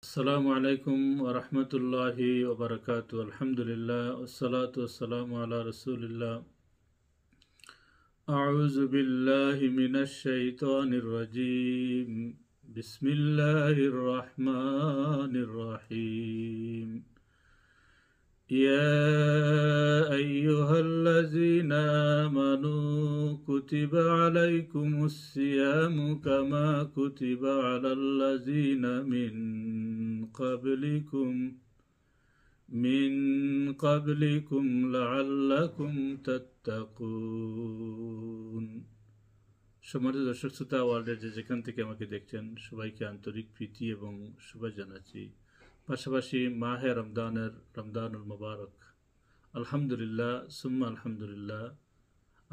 আসসালামু আলাইকুম ওয়া রাহমাতুল্লাহি ওয়া বারাকাতুহু। আলহামদুলিল্লাহ ওয়াসসালাতু ওয়াসসালামু আলা রাসূলিল্লাহ। আউযু বিল্লাহি মিনাশ শাইতানির রাজীম। বিসমিল্লাহির রাহমানির রহিম। يا أيها الذين آمنوا كتب عليكم الصيام كما كتب على الذين قبلكم من قبلكم لعلكم تتقون। সম্মানিত দর্শক শ্রোতা, ওয়ার্ল্ডের যেখান থেকে আমাকে দেখছেন সবাইকে আন্তরিক প্রীতি এবং শুভেচ্ছা জানাচ্ছি। পাশাপাশি মাহে রমদানুল মুবারক, আলহামদুলিল্লাহ সুম্মা আলহামদুলিল্লাহ,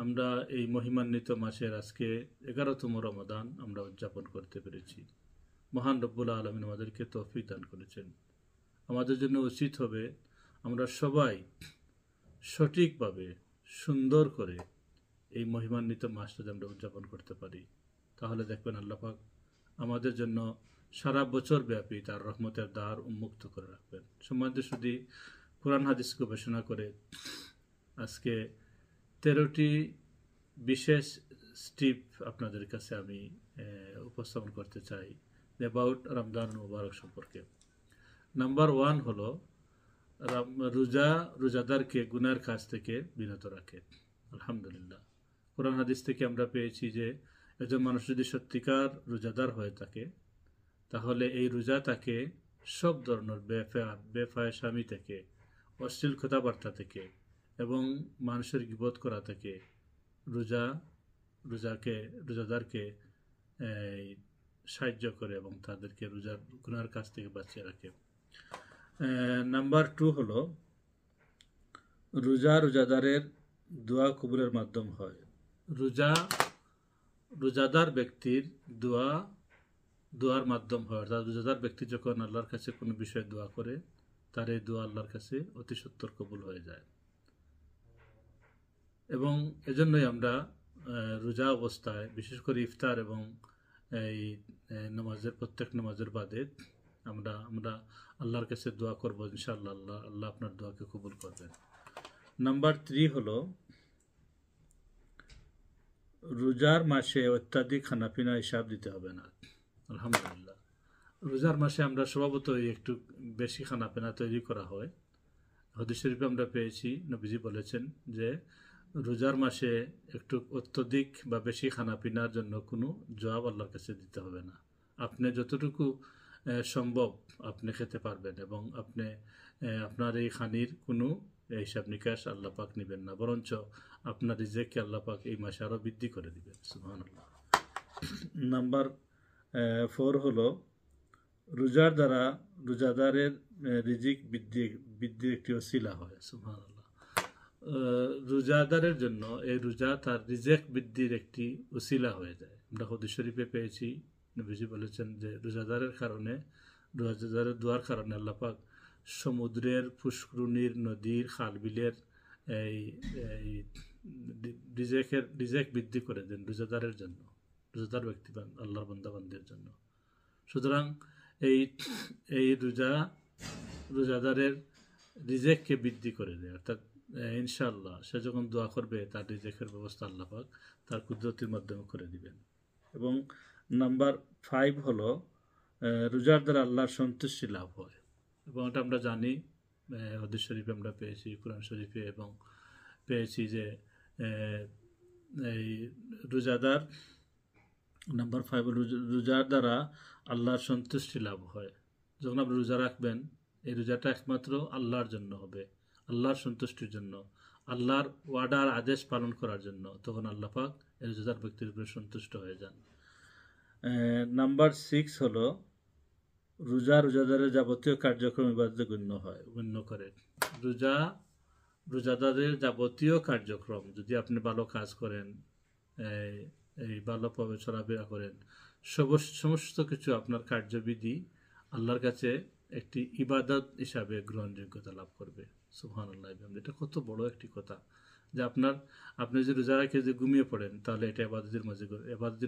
আমরা এই মহিমান্বিত মাসের আজকে 11তম রমাদান আমরা উদযাপন করতে পেরেছি। মহান রব্বুল আলামিন আমাদেরকে তৌফিক দান করেছেন। আমাদের জন্য উচিত হবে আমরা সবাই সঠিকভাবে সুন্দর করে এই মহিমান্বিত মাসটা যদি আমরা উদযাপন করতে পারি, তাহলে দেখবেন আল্লাহ পাক আমাদের জন্য সারা বছর ব্যাপী তার রহমতের দ্বার উন্মুক্ত করে রাখবেন। সম্মানিত শুধু কোরআন হাদিস গবেষণা করে আজকে 13টি বিশেষ স্টিপ আপনাদের কাছে আমি উপস্থাপন করতে চাই অ্যাবাউট রমজান মুবারক সম্পর্কে। নাম্বার 1 হলো রোজাদারকে গুনার কাজ থেকে বিরত রাখে। আলহামদুলিল্লাহ, কোরআন হাদিস থেকে আমরা পেয়েছি যে একজন মানুষ যদি সত্যিকার রোজাদার হয়ে থাকে, তাহলে এই রোজা তাকে সব ধরনের বেফায়সামি থেকে, অশ্লীল কথাবার্তা থেকে এবং মানুষের গীবত করা থেকে রোজাদারকে সাহায্য করে এবং তাদেরকে রোজার গুনার কাছ থেকে বাঁচিয়ে রাখে। নাম্বার 2 হলো রোজাদারের দোয়া কবুলের মাধ্যম হয়। রোজাদার ব্যক্তির দোয়ার মাধ্যম হয়। অর্থাৎ রোজাদার ব্যক্তি যখন আল্লাহর কাছে কোনো বিষয়ে দোয়া করে, তার এই দোয়া আল্লাহর কাছে অতি সত্বর কবুল হয়ে যায়। এবং এজন্যই আমরা রোজা অবস্থায় বিশেষ করে ইফতার এবং এই প্রত্যেক নামাজের বাদে আমরা আল্লাহর কাছে দোয়া করবো, ইনশাআল্লাহ আল্লাহ আপনার দোয়াকে কবুল করবেন। নাম্বার 3 হলো রোজার মাসে অত্যাধিক খানাপিনা হিসাব দিতে হবে না। আলহামদুলিল্লাহ, রোজার মাসে আমরা স্বভাবতই একটু বেশি খানাপিনা তৈরি করা হয়। হাদিস শরীফে আমরা পেয়েছি, নবীজি বলেছেন যে রোজার মাসে একটু অত্যধিক বা বেশি খানাপিনার জন্য কোনো জবাব আল্লাহর কাছে দিতে হবে না। আপনি যতটুকু সম্ভব আপনি খেতে পারবেন এবং আপনি আপনার এই খানির কোনো হিসাব নিকাশ আল্লাহ পাক নেবেন না, বরঞ্চ আপনার রিজেককে আল্লাহ পাক এই মাসে আরও বৃদ্ধি করে দিবেন। সুবহানাল্লাহ। নাম্বার 4 হলো রোজার দ্বারা রোজাদারের রিজিক বৃদ্ধির একটি ওসিলা হয়। সুবহানাল্লাহ, রোজাদারের জন্য এই রোজা তার রিজেক বৃদ্ধির একটি ওসিলা হয়ে যায়। আমরা হাদিস শরীফে পেয়েছি, নবীজি বলেছেন যে রোজাদারের দোয়ার কারণে আল্লাহ পাক সমুদ্রের, পুষ্করণীর, নদীর, খাল বিলের এই রিজেক বৃদ্ধি করে দেন রোজাদারের জন্য, রোজাদার ব্যক্তি আল্লাহর বান্দাবান্দির জন্য। সুতরাং এই রোজাদারের রিজেককে বৃদ্ধি করে দেয়। অর্থাৎ ইনশাআল্লাহ সে যখন দোয়া করবে তার রিজেকের ব্যবস্থা আল্লাহ পাক তার কুদরতির মাধ্যমে করে দিবেন। এবং নাম্বার 5 হলো রোজার দ্বারা আল্লাহর সন্তুষ্টি লাভ হয়। এবং এটা আমরা জানি, হাদিস শরীফে আমরা পেয়েছি, কোরআন শরীফে এবং পেয়েছি যে এই রোজাদার নাম্বার 5 রোজার দ্বারা আল্লাহর সন্তুষ্টি লাভ হয়। যখন আপনি রোজা রাখবেন, এই রোজাটা একমাত্র আল্লাহর জন্য হবে, আল্লাহর সন্তুষ্টির জন্য, আল্লাহর ওয়ার্ডার আদেশ পালন করার জন্য, তখন আল্লাহ পাক এই রোজাদার ব্যক্তির উপরে সন্তুষ্ট হয়ে যান। নাম্বার 6 হলো রোজাদারের যাবতীয় কার্যক্রম ইবাদতে গণ্য করে। রোজাদারের যাবতীয় কার্যক্রম, যদি আপনি ভালো কাজ করেন, এই ভালোভাবে চলাফেরা করেন, সমস্ত কিছু আপনার কার্যবিধি আল্লাহর কাছে একটি ইবাদত হিসাবে গ্রহণযোগ্যতা লাভ করবে। সুবহানাল্লাহ, এটা কত বড় একটি কথা যে আপনি যে রোজা রেখে যে ঘুমিয়ে পড়েন, তাহলে এটা ইবাদতের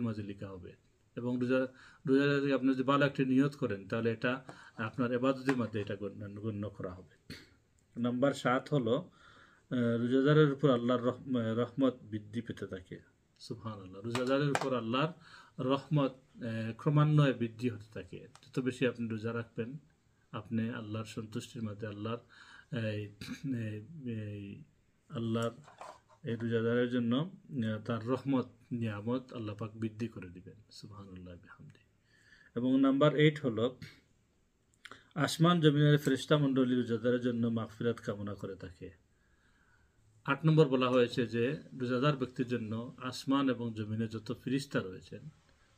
মাঝে লেখা হবে। এবং রোজা থেকে আপনি যদি ভালো একটি নিয়ত করেন তাহলে এটা আপনার ইবাদতের মধ্যে এটা গণ্য করা হবে। নাম্বার 7 হলো রোজাদারের উপর আল্লাহর রহমত বৃদ্ধি পেতে থাকে। সুবহানাল্লাহ। রোজাদারের উপর আল্লাহর রহমত ক্রমান্বয়ে বৃদ্ধি হতে থাকে। যত বেশি আপনি রোজা রাখবেন আপনি আল্লাহর সন্তুষ্টির মধ্যে আল্লাহর এই রোজাদারের জন্য তার রহমত নিয়ামত আল্লাহ পাক বৃদ্ধি করে দিবেন। সুবহানাল্লাহ বিহামদি। এবং নাম্বার 8 হলো আসমান জমিনের ফেরেশতা মণ্ডলী রোজাদারের জন্য মাগফিরাত কামনা করে থাকে। 8 নম্বর বলা হয়েছে যে রোজাদার ব্যক্তির জন্য আসমান এবং জমিনে যত ফেরেশতা রয়েছেন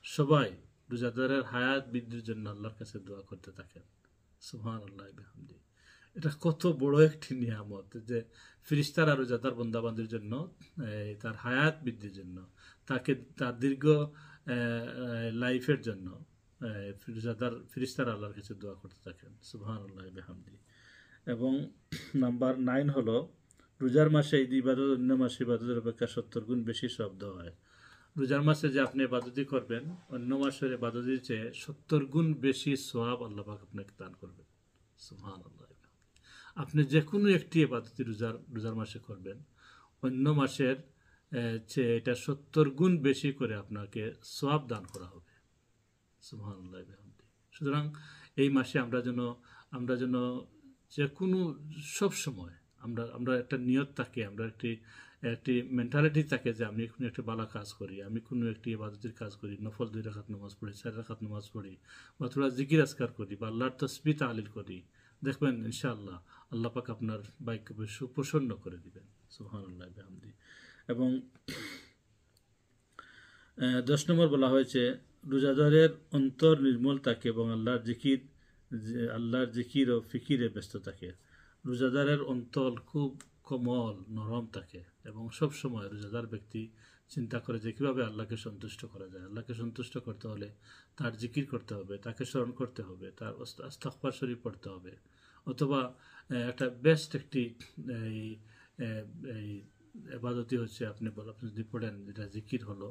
সবাই রোজাদারের হায়াত বৃদ্ধির জন্য আল্লাহর কাছে দোয়া করতে থাকেন। সুবহানাল্লাহ বিহামদি। এটা কত বড় একটি নিয়ামত যে ফেরেশতারা রোজাদার বান্দাবান্দির জন্য তার হায়াত বৃদ্ধির জন্য তার দীর্ঘ লাইফের জন্য রোজাদার ফেরেশতারা আল্লাহর কাছে দোয়া করতে থাকেন। সুবহানাল্লাহ বিহামদি। এবং নাম্বার 9 হলো রোজার মাসে ঈদ ইবাদত অন্য মাসে ইবাদতের অপেক্ষা 70 গুণ বেশি শব্দ হয়। রোজার মাসে যে আপনি ইবাদতই করবেন অন্য মাসের ইবাদতের চেয়ে 70 গুণ বেশি সওয়াব আল্লাহ পাক আপনাকে দান করবেন। সুবহানাল্লাহ। আপনি যে কোনো একটি ইবাদতই রোজার মাসে করবেন অন্য মাসের চেয়ে এটা 70 গুণ বেশি করে আপনাকে সওয়াব দান করা হবে। সুবহানাল্লাহ। সুতরাং এই মাসে আমরা যেন যে কোনো সব সময় আমরা একটা নিয়ত থাকে, আমরা একটি মেন্টালিটি থাকে যে আমি কোনো একটা ভালো কাজ করি, আমি কোনো একটি ইবাদতের কাজ করি, নফল 2 রাকাত নামাজ পড়ি, 4 রাকাত নামাজ পড়ি, বা থোড়া জিকির আজকার করি, বা আল্লাহর তাসবিহ তাহলিল করি, দেখবেন ইনশাআল্লাহ আল্লাহ পাক আপনার ভাগ্যকে সুপ্রসন্ন করে দিবেন। সুবহানাল্লাহ বিহামদি। এবং 10 নম্বর বলা হয়েছে রোজাদারের অন্তর নির্মল থাকে এবং আল্লাহর জিকির ও ফিকিরে ব্যস্ত থাকে। রোজাদারের অন্তর খুব কোমল নরম থাকে এবং সব সময় রোজাদার ব্যক্তি চিন্তা করে যে কীভাবে আল্লাহকে সন্তুষ্ট করা যায়। আল্লাহকে সন্তুষ্ট করতে হলে তার জিকির করতে হবে, তাকে স্মরণ করতে হবে, তার ইস্তিগফার শরীফ পড়তে হবে, অথবা একটা বেস্ট একটি এই ইবাদতই হচ্ছে আপনি যদি পড়েন যেটা জিকির হলো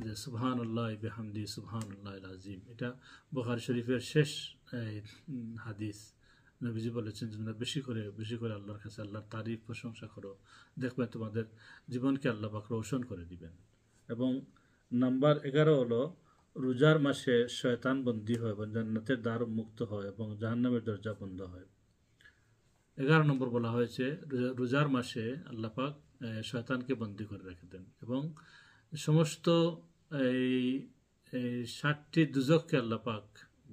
যে সুবহানাল্লাহ বিহামদি সুবহানাল্লাহিল আযীম। এটা বুখারী শরীফের শেষ হাদিস। নবীজি বলেছেন যে তোমরা বেশি করে আল্লাহর কাছে আল্লাহর তারিফ প্রশংসা করো, দেখবেন তোমাদের জীবনকে আল্লাহ পাক রোশন করে দিবেন। এবং নাম্বার 11 হলো রোজার মাসে শয়তান বন্দী হয় এবং জান্নাতের দ্বার মুক্ত হয় এবং জাহান্নামের দরজা বন্ধ হয়। 11 নম্বর বলা হয়েছে রোজার মাসে আল্লাহ পাক শয়তানকে বন্দী করে রেখে দেন এবং সমস্ত এই 7টি দুজককে আল্লাহ পাক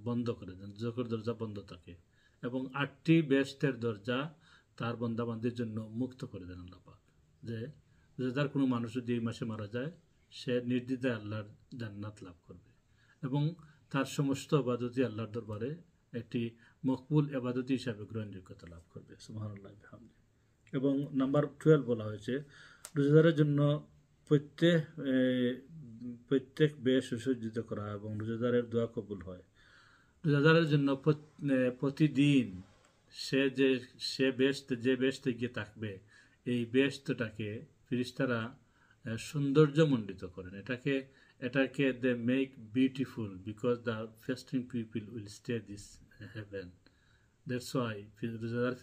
বন্ধ করে দেন, দুজকের দরজা বন্ধ থাকে এবং 8টি বেহেশতের দরজা তার বান্দাবান্দির জন্য মুক্ত করে দেন আল্লাহ পাক। যে রোজাদার কোনো মানুষ যদি এই মাসে মারা যায় সে নির্দ্বিধায় আল্লাহর জান্নাত লাভ করবে এবং তার সমস্ত ইবাদতই আল্লাহর দরবারে একটি মকবুল ইবাদতী হিসাবে গ্রহণযোগ্যতা লাভ করবে। সুবহানাল্লাহ বিহামদি। এবং নাম্বার 12 বলা হয়েছে রোজাদারের জন্য প্রত্যেক বেশ সুসজ্জিত করা এবং রোজাদারের দোয়া কবুল হয়। রোজাদারের জন্য প্রতিদিন যে বেহেশতে গিয়ে থাকবে এই বেহেশতটাকে ফেরেশতারা সৌন্দর্যমণ্ডিত করেন। এটাকে they make beautiful because the fasting people will stay this heaven. That's why রোজাদার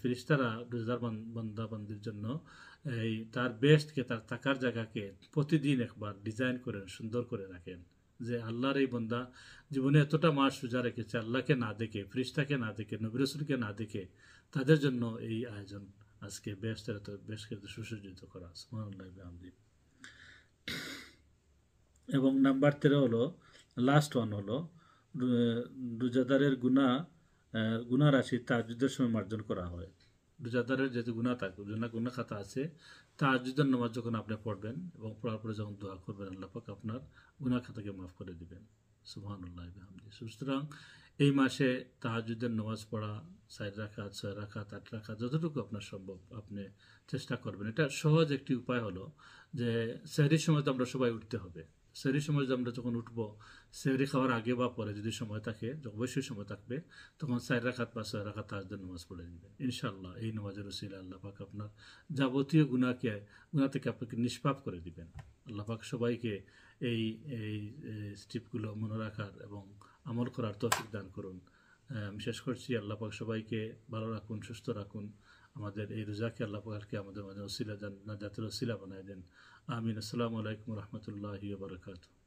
ফেরেশতারা রোজাদার বান্দাবান্দির জন্য তার বেহেশতকে, তার থাকার জায়গাকে প্রতিদিন একবার ডিজাইন করেন, সুন্দর করে রাখেন যে আল্লাহর এই বান্দা জীবনে এতটা মাস রোজা রেখেছে, আল্লাহকে না দেখে, ফেরেশতাকে না দেখে, নবী রাসূলকে না দেখে, তাদের জন্য এই আয়োজন আজকে বেহেশতে সুসজ্জিত করা। সুবহানাল্লাহ বিহামদি। এবং নাম্বার 13 হলো লাস্ট ওয়ান হলো রোজাদারের গুনাহ রাশি তাহাজ্জুদের সময় মার্জন করা হয়। রোজাদারের যেহেতু গুনাহ খাতা আছে, তাহাজ্জুদের নামাজ যখন আপনি পড়বেন এবং পড়ার পরে যখন দোয়া করবেন আল্লাহ পাক আপনার গুনাহ খাতাকে মাফ করে দিবেন। সুবহানাল্লাহ বিহামদি। সুতরাং এই মাসে তাহাজ্জুদের নামাজ পড়া 4 রাকাত, 6 রাকাত, 8 রাকাত যতটুকু আপনার সম্ভব আপনি চেষ্টা করবেন। এটা সহজ একটি উপায় হলো যে সেহরির সময় তো আমরা সবাই উঠতে হবে। সেহরির সময় আমরা যখন উঠবো, সেহরি খাওয়ার আগে বা পরে যদি সময় থাকে, অবশ্যই সময় থাকবে, তখন 4 রাকাত বা 6 রাকাত তাহাজ্জুদের নামাজ পড়ে নেবেন। ইনশাআল্লাহ এই নামাজের উসিলায় আল্লাহ পাক আপনার যাবতীয় গুনাহ থেকে আপনাকে নিষ্পাপ করে দিবেন। আল্লাহ পাক সবাইকে এই এই স্টেপগুলো মনে রাখার এবং আমল করার তৌফিক দান করুন। আমি শেষ করছি। আল্লাহ পাক সবাইকে ভালো রাখুন, সুস্থ রাখুন। আমাদের এই রোজাকে আল্লাহ পাককে আমাদের মাঝে ওসিলা নাজাতের ওসিলা বানায় দেন। আমিন। আসসালামু আলাইকুম রহমতুল্লাহি ওয়া বারাকাতুহু।